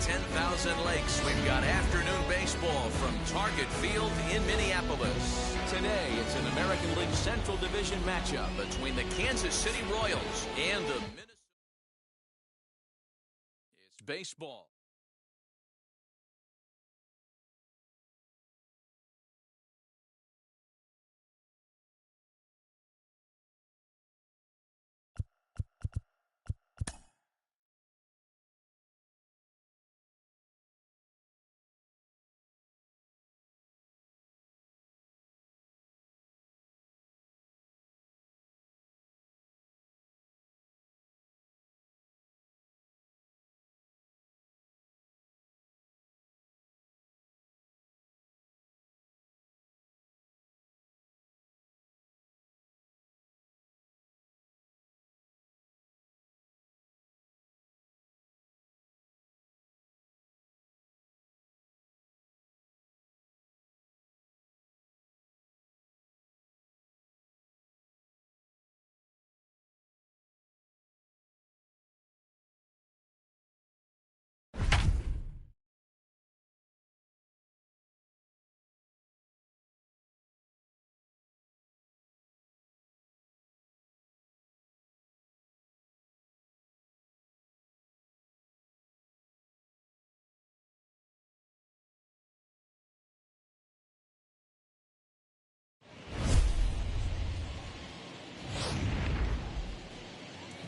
10,000 lakes, we've got afternoon baseball from Target Field in Minneapolis. Today, it's an American League Central Division matchup between the Kansas City Royals and the Minnesota. It's baseball.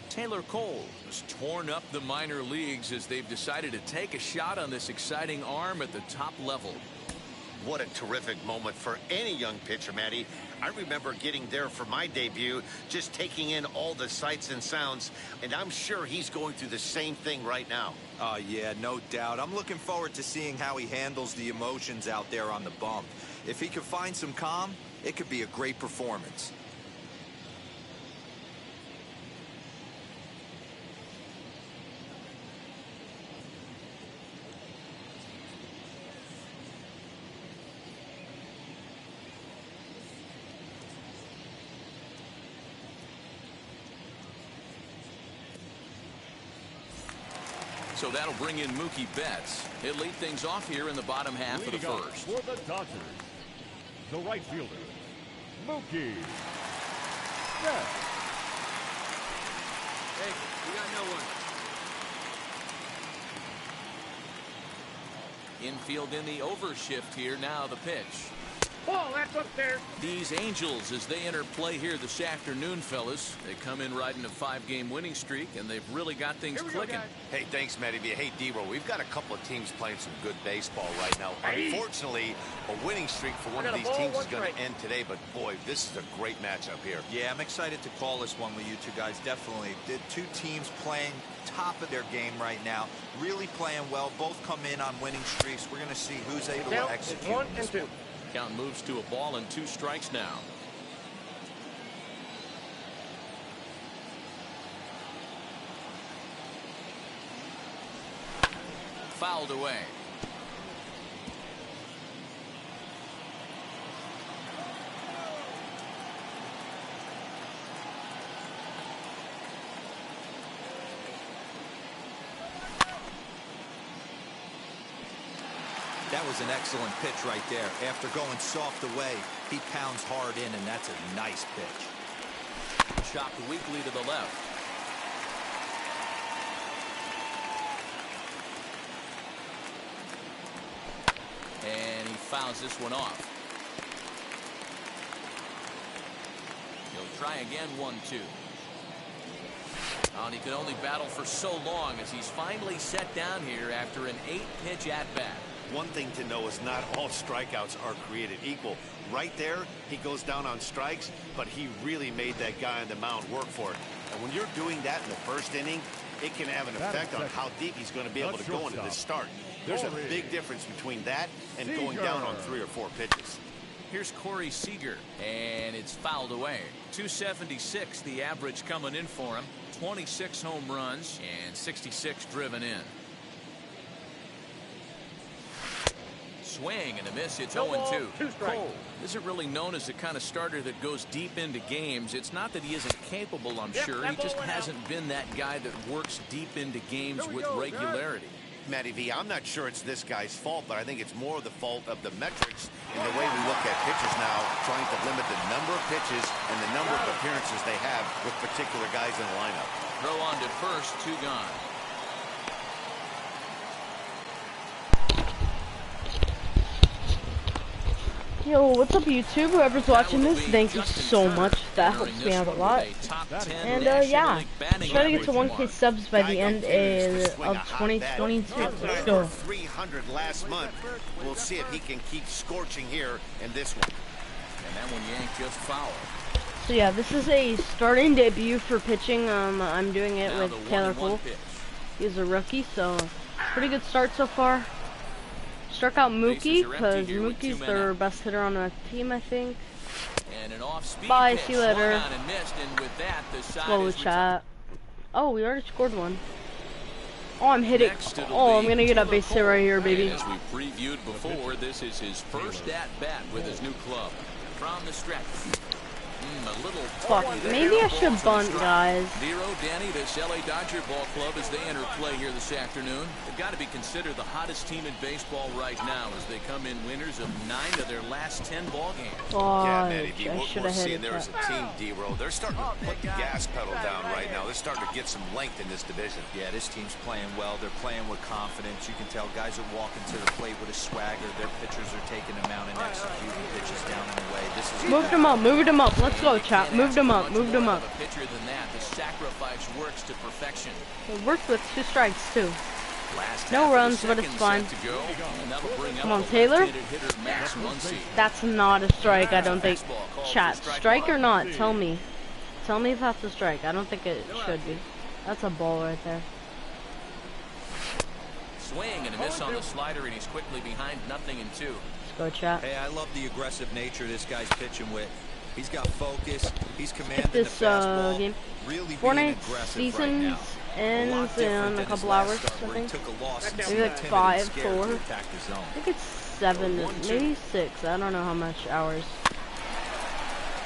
Taylor Cole has torn up the minor leagues as they've decided to take a shot on this exciting arm at the top level. What a terrific moment for any young pitcher, Matty. I remember getting there for my debut, just taking in all the sights and sounds, and I'm sure he's going through the same thing right now. Yeah, no doubt. I'm looking forward to seeing how he handles the emotions out there on the bump. If he can find some calm, it could be a great performance. So that'll bring in Mookie Betts. He'll lead things off here in the bottom half of the first. For the Dodgers, the right fielder, Mookie Betts. Hey, we got no one. Infield in the overshift here. Now the pitch. Ball, that's up there. These Angels, as they enter play here this afternoon, fellas, they come in riding a 5-game winning streak, and they've really got things clicking. Hey, thanks, Matty. Hey, D-Roll, we've got a couple of teams playing some good baseball right now. Unfortunately, a winning streak for one of these teams is going to end today, but boy, this is a great matchup here. Yeah, I'm excited to call this one with you two guys, definitely. The two teams playing top of their game right now, really playing well. Both come in on winning streaks. We're going to see who's able to execute. 1 and 2. Count moves to a ball and 2 strikes now. Fouled away. That was an excellent pitch right there. After going soft away, he pounds hard in, and that's a nice pitch. Chopped weakly to the left. And he fouls this one off. He'll try again, 1-2. And he could only battle for so long as he's finally set down here after an 8-pitch at-bat. One thing to know is not all strikeouts are created equal. Right there, he goes down on strikes, but he really made that guy on the mound work for it. And when you're doing that in the first inning, it can have an effect on how deep he's going to be able to go into this start. There's a big difference between that and going down on 3 or 4 pitches. Here's Corey Seager, and it's fouled away. 276 the average coming in for him. 26 home runs and 66 driven in. Swing and a miss. It's 0-2. Cole isn't really known as the kind of starter that goes deep into games. It's not that he isn't capable, I'm sure. He just hasn't been that guy that works deep into games with regularity. Matty V, I'm not sure it's this guy's fault, but I think it's more the fault of the metrics in the way we look at pitchers now, trying to limit the number of pitches and the number of appearances they have with particular guys in the lineup. Throw on to first, 2 gone. Yo, what's up YouTube? Whoever's watching this, thank you so much. That helps me out a lot. And yeah, try to get to 1K subs by the end of 2022. Let's go. 300 last month. We'll see if he can keep scorching here in this one. And that one yanked just foul. So yeah, this is a starting debut for pitching. I'm doing it with Taylor Cole. He's a rookie, so pretty good start so far. Struck out Mookie, because Mookie's their best hitter on the team, I think. Bye, see you later. Slow chat. Oh, we already scored one. Oh, I'm hitting. Oh, I'm gonna get a base hit right here, baby. As we previewed before, this is his first at-bat with his new club. From the stretch. Fuck, maybe I should bunt, guys. Nero, Danny, this LA Dodger ball club as they enter play here this afternoon. They've got to be considered the hottest team in baseball right now as they come in winners of 9 of their last 10 ball games. Yeah, Matty, I should have hit it. There as a team, D-Row. They're starting to put the gas pedal down right now. They're starting to get some length in this division. Yeah, this team's playing well. They're playing with confidence. You can tell guys are walking to the plate with a swagger. Their pitchers are taking them out and executing pitches down and away. This is moved him up, moved him up. Let's go, chat. Moved him up, moved him up. A pitcher than that. The sacrifice works to perfection. It worked with 2 strikes too. No runs, but it's fine. Come on, Taylor. That's not a strike, I don't think. Chat, strike or not? Tell me. Tell me if that's a strike. I don't think it should be. That's a ball right there. Swing and a miss on the slider, and he's quickly behind 0-2. Let's go, chat. Hey, I love the aggressive nature this guy's pitching with. He's got focus. He's commanding this the fastball. Game. Really Fortnite season right ends in a couple hours, I think. Maybe like 5, 4. I think it's 7, maybe 6. I don't know how much hours.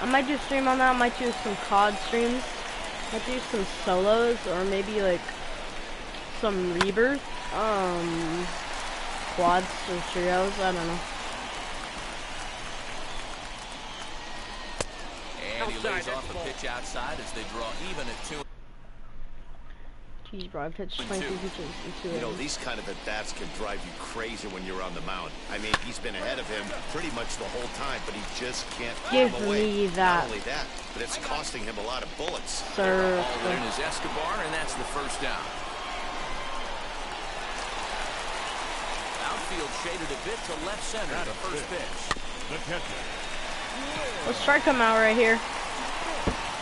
I might do a stream on that. I might do some COD streams. I might do some solos or maybe like some rebirth. Quads or trios. I don't know. And he lays off a pitch outside as they draw even at 2. Jeez, bro, I pitched 22 pitches in 2 You know, these kind of at-bats can drive you crazy when you're on the mound. I mean, he's been ahead of him pretty much the whole time, but he just can't give him away. Me that. Not only that, but it's costing him a lot of bullets. Sir. All in is Escobar, and that's the first down. Outfield shaded a bit to left center, the first pitch. The catcher. Let's strike him out right here.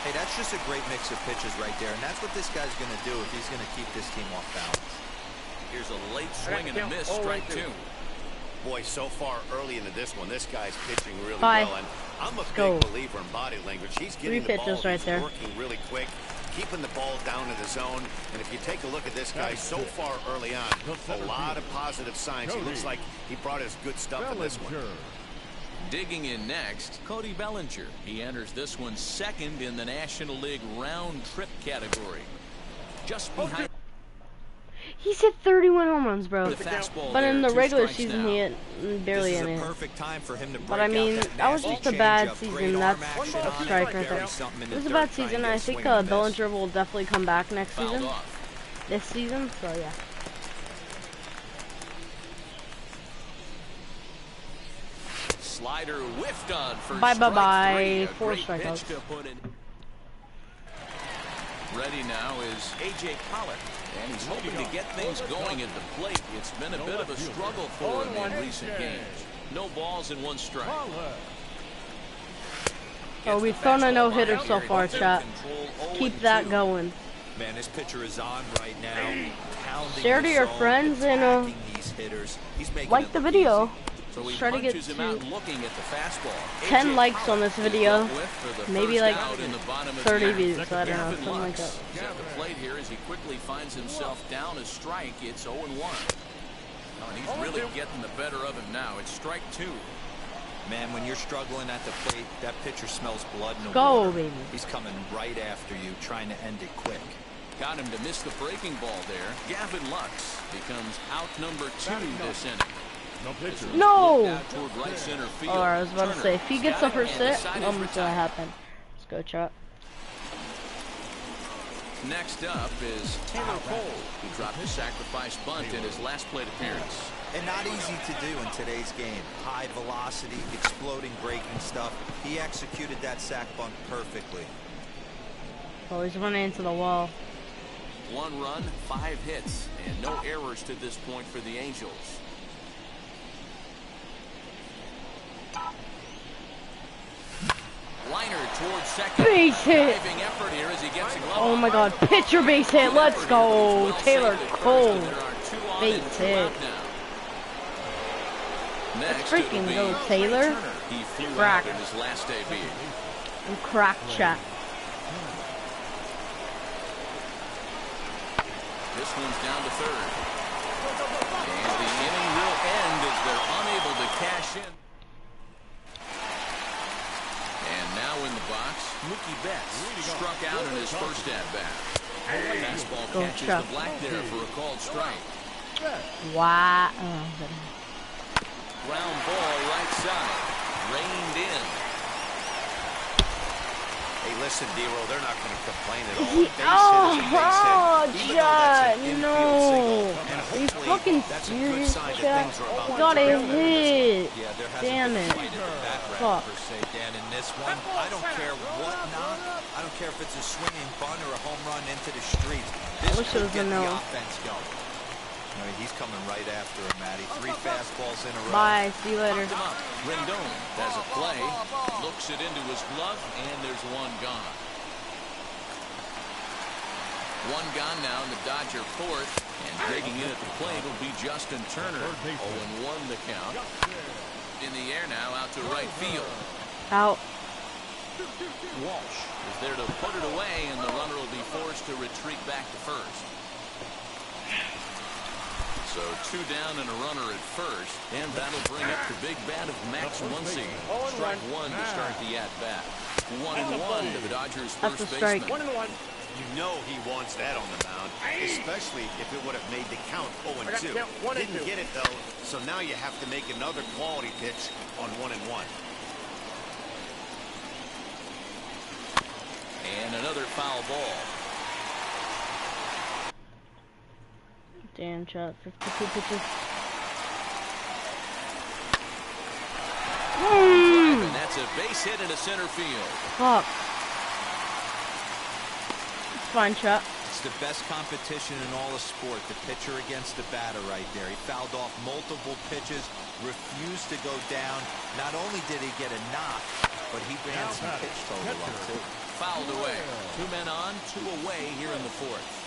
Hey, that's just a great mix of pitches right there, and that's what this guy's going to do if he's going to keep this team off balance. Here's a late swing and a miss, strike 2. Boy, so far early into this one, this guy's pitching really Bye. well, and I'm a go. big believer in body language. He's getting 3 the ball, pitches right he's there. working really quick, keeping the ball down in the zone, and if you take a look at this guy so far early on, a lot of positive signs. He looks like he brought his good stuff in this one. Digging in next, Cody Bellinger. He enters this one second in the National League round trip category. Just behind. He's hit 31 home runs, bro. But in the regular season, now. he hit barely any. Perfect time for him to break But I mean, that was just a bad season. That's a strike right there. It was a bad season. I think Bellinger will definitely come back next season. This season, so yeah. Slider whiffed on for bye. 4 strikeouts. Ready now is A.J. Pollard, and he's hoping to get things going at the plate. It's been a bit of a struggle for him in recent games. No balls and 1 strike. Oh, we've thrown a no-hitter so far, chat. Keep that going. Man, this pitcher is on right now. Share to your friends and like the video. So try to get to looking at the fastball. 10 likes on this video, maybe like 30 views, I don't know, something like that. At the plate here as he quickly finds himself down a strike. It's 0-1. Oh, and he's really getting the better of him now. It's strike 2. Man, when you're struggling at the plate, that pitcher smells blood in the Go, water. baby. He's coming right after you, trying to end it quick. Got him to miss the breaking ball there. Gavin Lux becomes out number 2 this inning. No! Out toward right center field. Oh, I was about to say, if he gets the first hit, decided what's retire. gonna happen? Let's go, Chop. Next up is Taylor Cole, who dropped a sacrifice bunt in his last plate appearance. And not easy to do in today's game. High velocity, exploding breaking stuff. He executed that sac bunt perfectly. Oh, he's running into the wall. 1 run, 5 hits, and no errors to this point for the Angels. Liner towards second. Base hit. Diving effort here as he gets a glove Oh on. my God, pitcher base hit. Let's go, Well Taylor saved at first, Cole. and there are 2 on Base and 2 hit. out now. Next, Let's freaking it'll be go, Taylor. He flew Crack. out in his last debut. And crack chat. This one's down to third. And the inning will end as they're unable to cash in. And now in the box, Mookie Betts struck out in his first at-bat. Fastball Go catches Chuck. the black there for a called strike. Wow. Ground ball right side. Reined in. Hey, listen, D-Roll, they're not going to complain at all. Base hit is a Oh, base hit, even though that's an Judd, infield no. single. And Are you hopefully fucking that's a good serious, sign Judd? that things are about to Got a turn. hit. Yeah, there hasn't Damn been it. a fight at the bat Fuck. rack per se, Dan. In this one, I don't care what knock. I don't care if it's a swinging bunt or a home run into the streets. This wish it could was get a the no. offense going. I mean, he's coming right after him, Matty. 3 fastballs in a row. Bye. See you later. Knocked him up. Rendon has a play. Looks it into his glove, and there's 1 gone. 1 gone now in the Dodger 4th. And digging in at the plate will be Justin Turner. 0-1 the count. In the air now out to right field. Out. Walsh is there to put it away, and the runner will be forced to retreat back to first. So 2 down and a runner at first, and that'll bring up the big bat of Max Muncy. Strike 1 to start the at-bat. 1-1 to the Dodgers' That's first a strike. baseman. 1-1. You know he wants that on the mound, especially if it would have made the count 0-2. count 1 and Didn't 2. get it, though, so now you have to make another quality pitch on 1-1. And another foul ball. Damn, Chop. 52 pitches. And that's a base hit into center field. Fuck. It's fine, Chop. It's the best competition in all of sport, the pitcher against the batter right there. He fouled off multiple pitches, refused to go down. Not only did he get a knock, but he ran some pitch total up too. Fouled away. 2 men on, 2 away here in the 4th.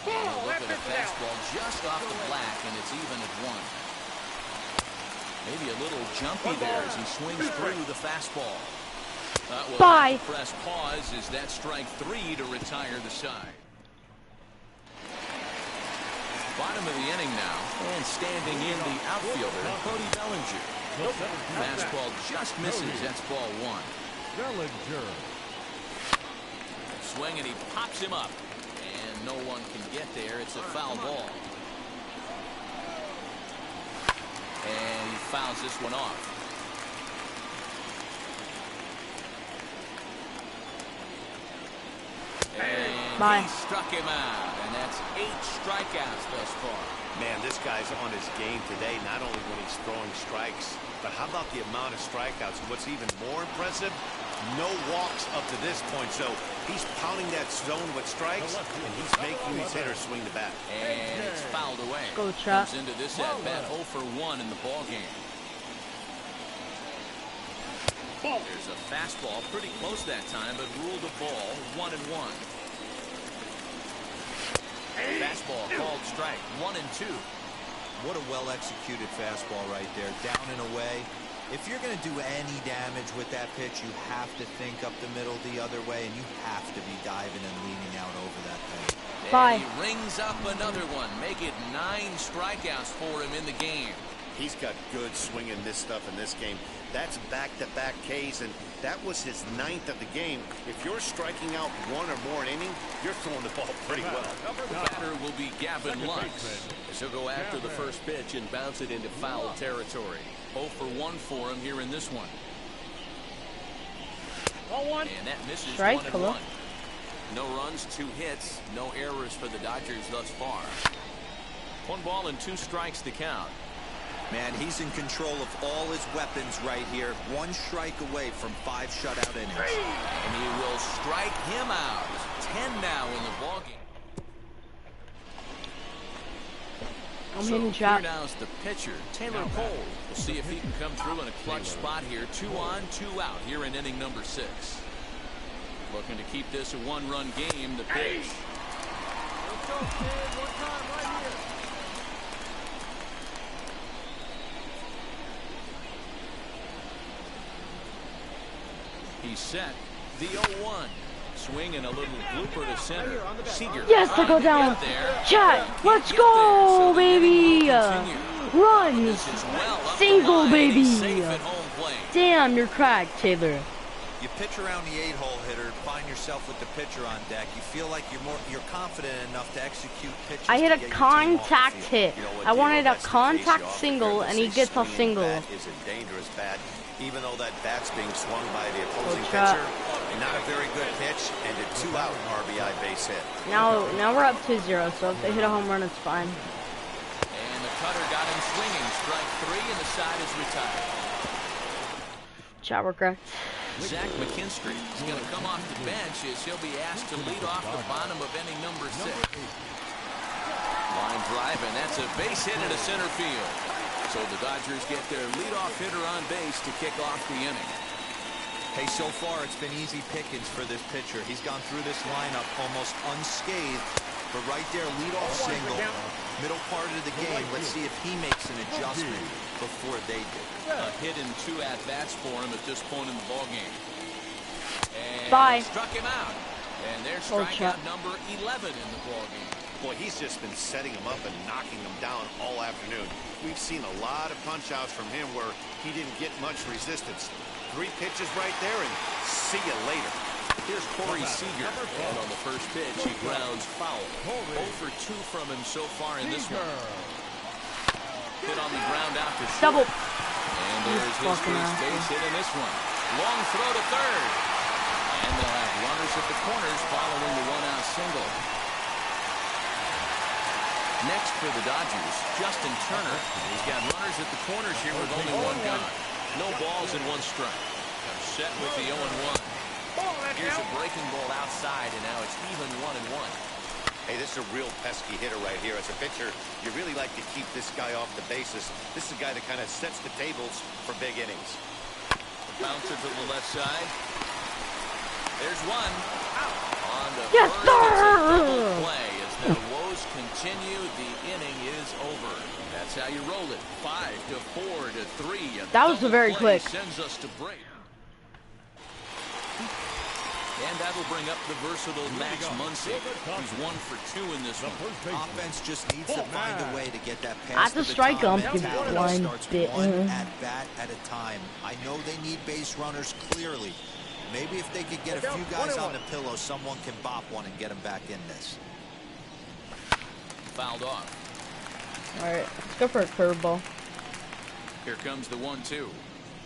And a look at a fastball just off the black, and it's even at 1. Maybe a little jumpy there as he swings through the fastball. Will Bye. have to press pause as that strike 3 to retire the side. Bottom of the inning now, and standing in the outfielder, Cody Bellinger. Fastball just misses. That's ball 1. Bellinger. Swing, and he pops him up. And no one can get there. It's a foul ball. And he fouls this one off. And Bye. he struck him out. And that's 8 strikeouts thus far. Man, this guy's on his game today, not only when he's throwing strikes, but how about the amount of strikeouts? What's even more impressive, no walks up to this point. So he's pounding that zone with strikes, and he's making these hitters swing the bat. And it's fouled away. Go, Chuck. Comes into this at-bat 0 for 1 in the ball game. There's a fastball pretty close that time, but ruled a ball 1-1. Fastball called strike 1-2. What a well-executed fastball right there, down and away. If you're going to do any damage with that pitch, you have to think up the middle the other way, and you have to be diving and leaning out over that thing. Bye. And he rings up another one. Make it 9 strikeouts for him in the game. He's got good swing and miss stuff in this game. That's back-to-back Ks, and that was his 9th of the game. If you're striking out 1 or more an inning, you're throwing the ball pretty well. The batter will be Gavin Lux. He'll go after the first pitch and bounce it into foul territory. 0 for 1 for him here in this one. And that misses. Strike, 1-1. No runs, 2 hits, no errors for the Dodgers thus far. 1 ball and 2 strikes to count. Man, he's in control of all his weapons right here. 1 strike away from 5 shutout innings. And he will strike him out. 10 now in the ballgame. I'm So hitting here chop. now is the pitcher, Taylor Cole. We'll see if he can come through in a clutch spot here. 2 on, 2 out here in inning number 6. Looking to keep this a 1-run game. The pitch. Let's go, kid. 1 time right here. He's set. The 0-1. Swing and a little blooper to center. Seager. Yes, to go down. Chat, let's go, baby. Runs. Single, baby. Damn, you're cracked, Taylor. You pitch around the 8-hole hitter, find yourself with the pitcher on deck. You feel like you're confident enough to execute pitches. I hit a to get your team off the contact field. hit. You know what, I wanted Diego, a that's the contact face you single, offer, and he this gets a swinging single. bat is a dangerous bat, even though that bat's being swung by the opposing chop. pitcher. Not a very good pitch, and a 2-out RBI base hit. Now we're up 2-0, so if they hit a home run, it's fine. And the cutter got him swinging. Strike 3, and the side is retired. Chat, we're correct. Zach McKinstry is going to come off the bench as he'll be asked to lead off the bottom of inning number 6. Line drive, and that's a base hit into center field. So the Dodgers get their leadoff hitter on base to kick off the inning. Hey, so far it's been easy pickings for this pitcher. He's gone through this lineup almost unscathed. But right there, leadoff single, middle part of the game. Let's see if he makes an adjustment before they do. A hit and 2 at-bats for him at this point in the ballgame. And Bye. struck him out. And there's Oh, strikeout number 11 in the ballgame. Boy, he's just been setting him up and knocking him down all afternoon. We've seen a lot of punch-outs from him where he didn't get much resistance. 3 pitches right there, and see you later. Here's Corey Seager. And on the first pitch, he grounds foul. 0 for 2 from him so far in this one. Hit on the ground out to short. Double. And there's his first base hit in this one. Long throw to third. And they'll have runners at the corners following the 1-out single. Next for the Dodgers, Justin Turner. He's got runners at the corners here with only 1 gone. No balls and 1 strike. Set with the 0-1. Here's a breaking ball outside, and now it's even 1-1. Hey, this is a real pesky hitter right here. As a pitcher, you really like to keep this guy off the bases. This is a guy that kind of sets the tables for big innings. Bouncer to the left side. There's 1. On the Yes, first, it's a sir! double play. As the woes continue, the inning is over. That's how you roll it. 5 to 4 to 3. That was very quick. Sends us to break. And that'll bring up the versatile Max Muncy, who's 1 for 2 in this one. Offense just needs to find a way to get that I pass have to the strike baton him. mentality Blind starts bit. 1 at-bat at a time. I know they need base runners clearly. Maybe if they could get a few guys on the pillow, someone can bop one and get them back in this. Fouled off. All right, let's go for a curveball. Here comes the 1-2.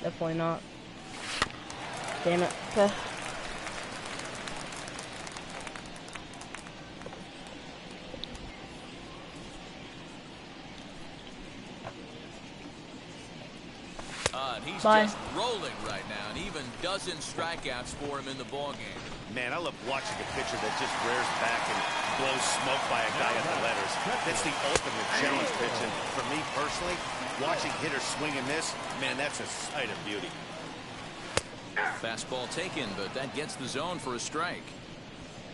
Definitely not. Damn it. Okay. And he's Bye. just rolling right now, and even dozen strikeouts for him in the ballgame. Man, I love watching a pitcher that just rears back and blows smoke by a guy at the letters. That's the ultimate challenge pitch, and for me personally, watching hitters swing and miss, man, that's a sight of beauty. Fastball taken, but that gets the zone for a strike.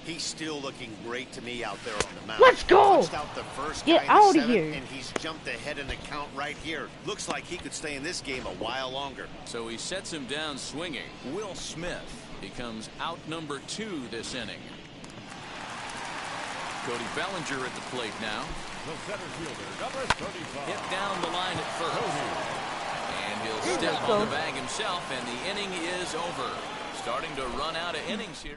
He's still looking great to me out there on the mound. Let's go! Punched out the first Get guy in the out of 7th, here. and he's jumped ahead in the count right here. Looks like he could stay in this game a while longer. So he sets him down swinging. Will Smith becomes out number 2 this inning. Cody Bellinger at the plate now. The center fielder, number 35. Hit down the line at first. And he'll step on the bag himself, and the inning is over. Starting to run out of innings here.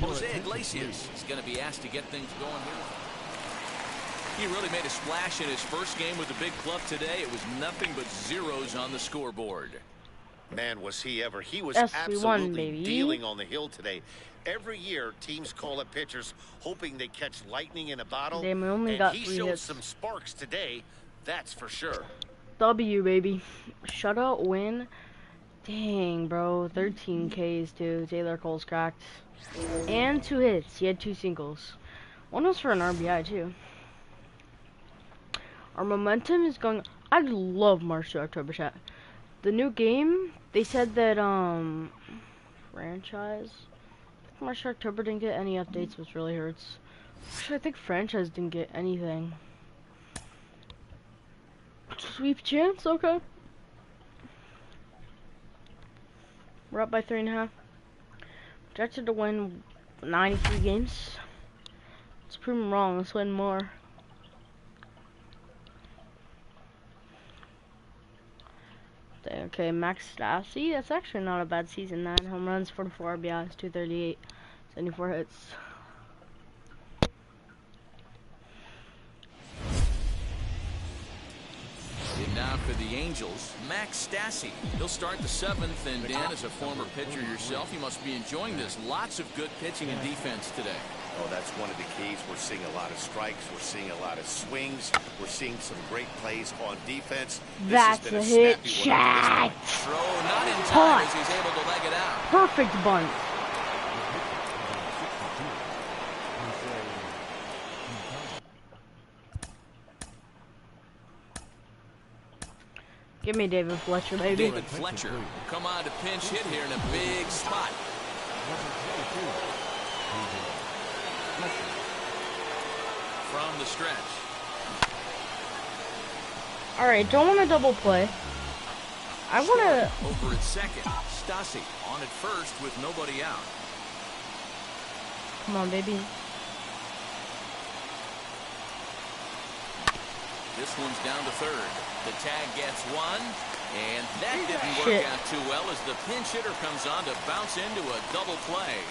Jose Iglesias is going to be asked to get things going here. He really made a splash in his first game with the big club today. It was nothing but zeros on the scoreboard. Man, was he ever. He was Yes, we won, absolutely baby. dealing on the hill today. Every year, teams call up pitchers hoping they catch lightning in a bottle. Damn, we only and got he 3 showed hits. some sparks today, that's for sure. W, baby. Shutout win. Dang, bro. 13 Ks, too. Taylor Cole's cracked. And 2 hits. He had 2 singles. One was for an RBI, too. Our momentum is going... I love March to October, chat. The new game, they said that, franchise... March to October didn't get any updates, which really hurts. Actually, I think franchise didn't get anything. Sweep chance? Okay. We're up by 3.5. Projected to win 93 games. Let's prove them wrong. Let's win more. Okay, Max Stassi. That's actually not a bad season. 9 home runs, 44 RBIs, 238, 74 hits. And now for the Angels, Max Stassi. He'll start the 7th, and Dan, as a former pitcher yourself, you must be enjoying this. Lots of good pitching and defense today. Oh, that's one of the keys. We're seeing a lot of strikes. We're seeing a lot of swings. We're seeing some great plays on defense. That's a hit, chat. Throw not in time as he's able to leg it out. Perfect bunt. Give me David Fletcher, baby. David Fletcher will come on to pinch hit here in a big spot. From the stretch. Alright, don't want to double play. I want to... Over at second. Stassi on at first with nobody out. Come on, baby. This one's down to third. The tag gets one, and that didn't work out too well as the pinch hitter comes on to bounce into a double play.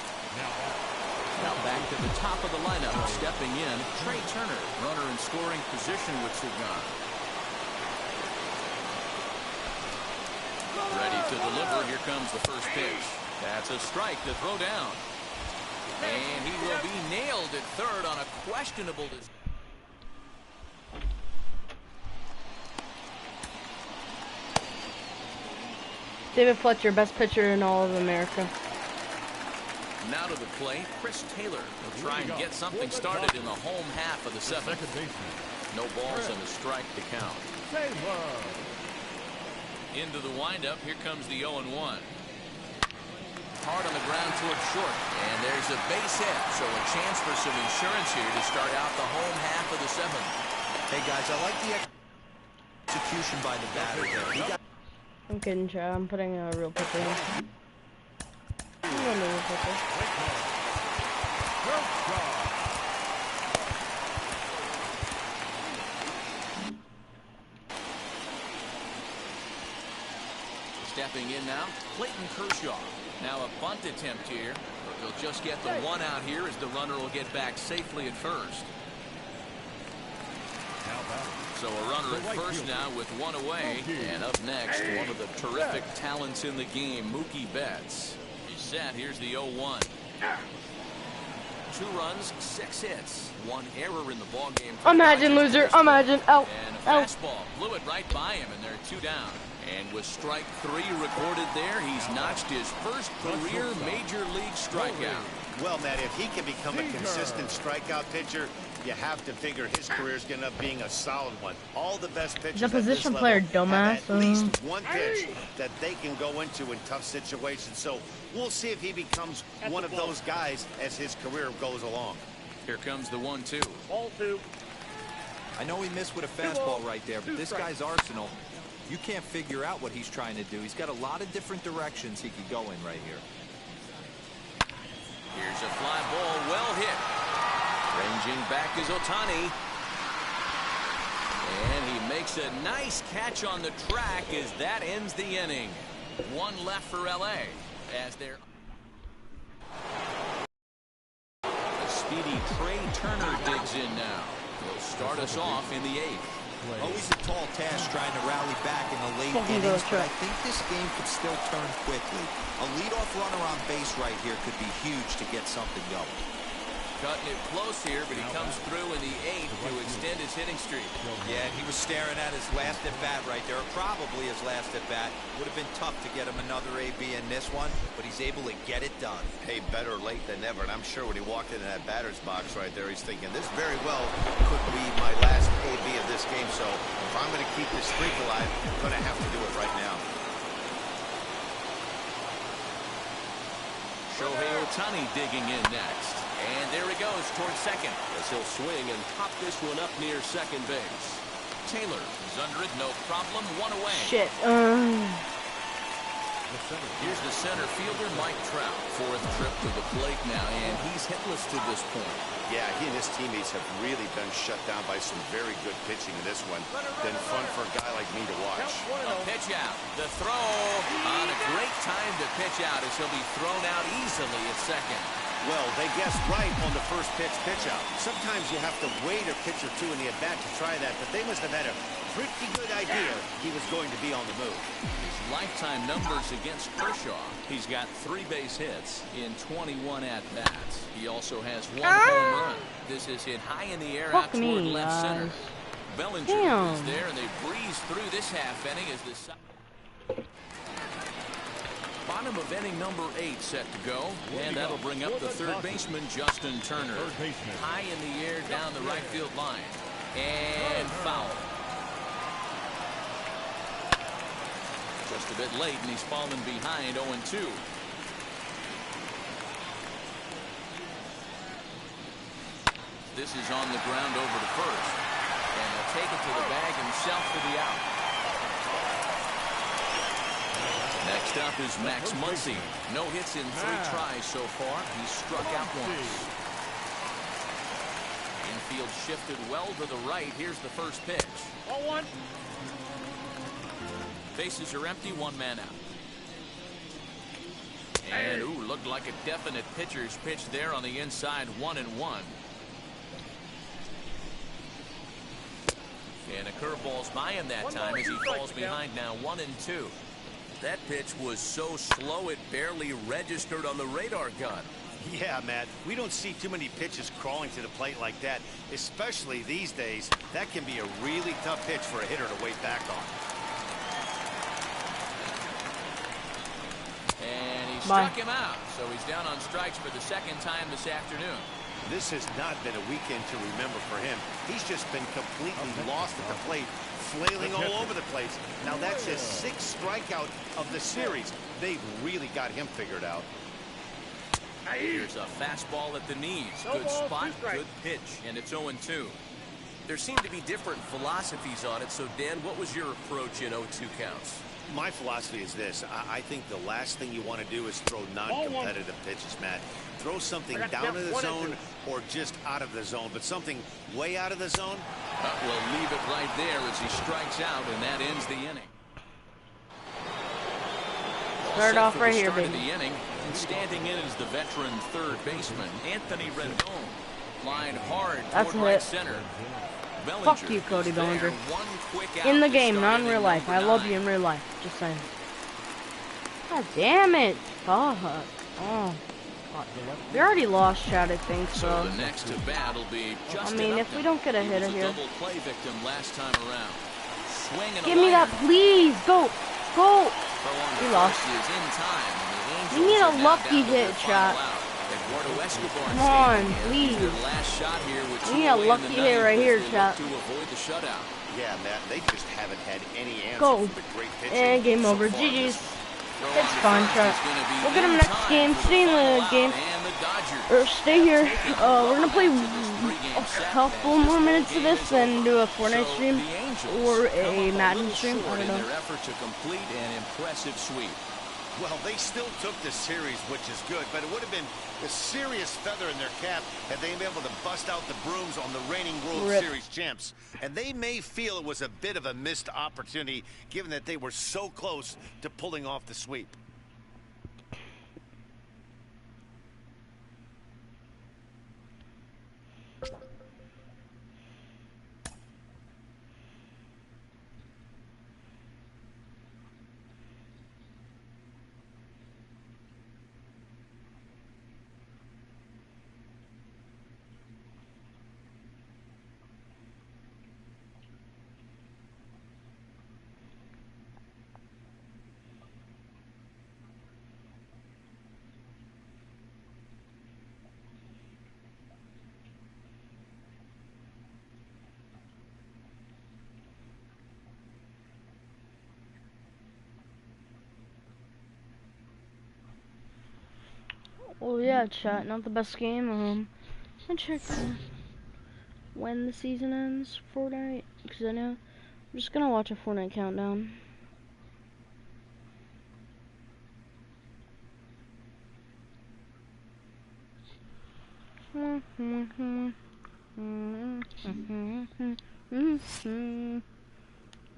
Now back to the top of the lineup. Stepping in, Trey Turner, runner in scoring position with Sugan. Ready to deliver. Here comes the first pitch. That's a strike to throw down. And he will be nailed at third on a questionable decision. David Fletcher, best pitcher in all of America. Now to the plate, Chris Taylor will try and get something started in the home half of the 7th. No balls and a strike to count. Into the windup, here comes the 0-1. Hard on the ground towards short, and there's a base hit, so a chance for some insurance here to start out the home half of the 7th. Hey guys, I like the execution by the batter there. He got I'm kidding, Chad. I'm putting a real pitcher in. I'm going to real pitcher. Stepping in now, Clayton Kershaw. Now a bunt attempt here, but they'll just get the one out here as the runner will get back safely at first. So a runner at first now with one away, and up next, one of the terrific talents in the game, Mookie Betts. He's set. Here's the 0-1. 2 runs, 6 hits, 1 error in the ball game. Imagine, loser. Imagine. Out. And a fastball blew it right by him, and there are 2 down. And with strike 3 recorded there, he's notched his first career major league strikeout. Well, Matt, if he can become a consistent strikeout pitcher, you have to figure his career is going to be a solid one. All the best pitchers He's a position player, dumbass. have at least one pitch that they can go into in tough situations. So we'll see if he becomes one of those guys as his career goes along. Here comes the 1-2. Ball 2. I know he missed with a fastball right there, but this guy's arsenal, you can't figure out what he's trying to do. He's got a lot of different directions he could go in right here. Here's a fly ball, well hit. Ranging back is Ohtani. makes a nice catch on the track as that ends the inning. One left for LA as they're... The speedy Trey Turner digs in now. He'll start us off in the 8th. Always a tall task trying to rally back in the late innings, but I think this game could still turn quickly. A leadoff runner on base right here could be huge to get something going. Cutting it close here, but he comes through in the 8th to extend his hitting streak. Yeah, and he was staring at his last at-bat right there, or probably his last at-bat. Would have been tough to get him another AB in this one, but he's able to get it done. Hey, better late than never, and I'm sure when he walked into that batter's box right there, he's thinking, this very well could be my last AB of this game, so if I'm going to keep this streak alive, I'm going to have to do it right now. Shohei Ohtani digging in next. And there he goes towards second as he'll swing and pop this one up near second base. Taylor is under it, no problem, one away. Shit. Here's the center fielder, Mike Trout. 4th trip to the plate now, and he's hitless to this point. Yeah, he and his teammates have really been shut down by some very good pitching in this one. Been fun for a guy like me to watch. A pitch out. The throw on a great time to pitch out as he'll be thrown out easily at second. Well, they guessed right on the first pitch out. Sometimes you have to wait a pitch or two in the at-bat to try that, but they must have had a pretty good idea he was going to be on the move. His lifetime numbers against Kershaw. He's got 3 base hits in 21 at-bats. He also has 1 home run. This is hit high in the air out toward left center. Bellinger is there, and they breeze through this half inning as the... Bottom of inning number 8 set to go, and that'll bring up the third baseman, Justin Turner. High in the air down the right field line. And foul. Just a bit late, and he's fallen behind 0-2. This is on the ground over to first. And he'll take it to the bag himself for the out. Next up is Max Muncy. No hits in 3 tries so far. He's struck out once. Infield shifted well to the right. Here's the first pitch. 0-1. Bases are empty, 1 man out. And looked like a definite pitcher's pitch there on the inside, 1-1. And a curveball's by him that time as he falls behind now, 1-2. That pitch was so slow it barely registered on the radar gun. Yeah, Matt, we don't see too many pitches crawling to the plate like that, especially these days. That can be a really tough pitch for a hitter to wait back on. And he struck him out, so he's down on strikes for the 2nd time this afternoon. This has not been a weekend to remember for him. He's just been completely lost at the plate, flailing all over the place. Now that's his 6th strikeout of the series. They've really got him figured out. Here's a fastball at the knees. Good spot, good pitch, and it's 0-2. There seem to be different philosophies on it, so Dan, what was your approach in 0-2 counts? My philosophy is this. I think the last thing you want to do is throw non-competitive pitches, Matt. Throw something down in the zone or just out of the zone, but something way out of the zone. We'll leave it right there as he strikes out, and that ends the inning. Start off right here, baby. The inning, and standing in is the veteran third baseman, Anthony Rendon. Line hard toward right center. Fuck you, Cody Bellinger. In the game, not in real life. I love you in real life. Just saying. God damn it. Fuck. Oh. We already lost, Chad, I think, so. The next to bat will be I mean, if we don't get a hitter here. Double play victim last time around. Give me that, please. Go. Go. We lost. We need a lucky hit shot. Come on, please. We need a lucky hit right here, chat. Yeah, Matt, they just haven't had any answer Go. for the great pitching. And game over. GG's. It's fine, chat. We'll get him next game. Stay in the game. Or stay here. We're gonna play a couple more minutes of this, then do a Fortnite stream or a Madden stream. I don't know. Their effort to complete an impressive sweep. Well, they still took the series, which is good, but it would have been a serious feather in their cap had they been able to bust out the brooms on the reigning World Series champs. And they may feel it was a bit of a missed opportunity, given that they were so close to pulling off the sweep. Oh yeah, chat, not the best game. I check when the season ends, Fortnite, because I know I'm just gonna watch a Fortnite countdown.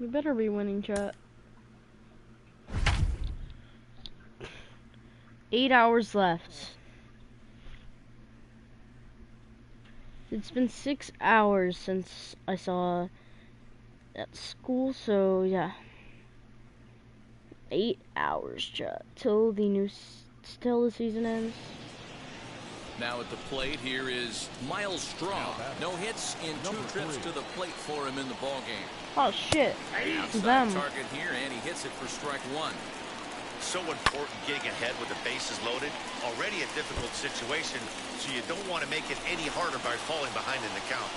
We better be winning, chat. 8 hours left. It's been 6 hours since I saw at school, so yeah. 8 hours, chat, till the season ends. Now at the plate, here is Miles Straw. No hits in 2 trips to the plate for him in the ballgame. Oh shit! Outside target here, and he hits it for strike 1. So important getting ahead with the bases loaded. Already a difficult situation, so you don't want to make it any harder by falling behind in the count.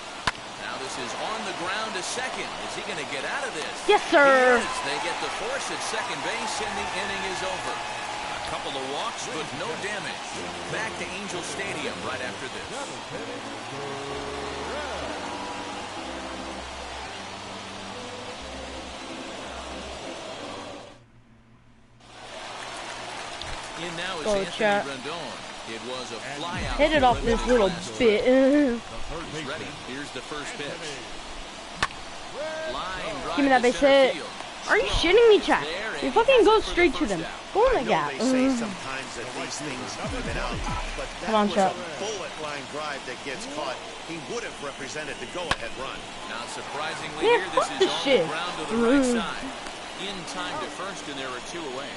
Now this is on the ground to second. Is he going to get out of this? Yes, sir. He is. They get the force at second base, and the inning is over. A couple of walks, but no damage. Back to Angel Stadium right after this. In now is Anthony Rendon. It was a fly out. Hit it off this little bit. He's ready. Here's the first pitch. Line drive. Give me that base hit. Are you shitting me, chat? You fucking go straight to them. Go in the gap. They say sometimes that these things even out, but that Come on, was chat. a bullet line drive that gets caught. He would have represented the go-ahead run. Not surprisingly, Yeah, here fuck this is this on shit. the ground to the right side. In time to first, and there are 2 away.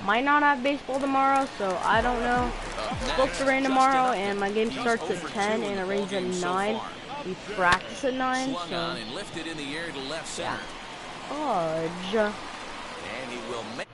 Might not have baseball tomorrow, so I don't know. It's supposed to rain tomorrow, and my game starts at 10, and it rains at 9. We practice at 9, Swung so... on and lifted in the air to left center. Fudge. And he will make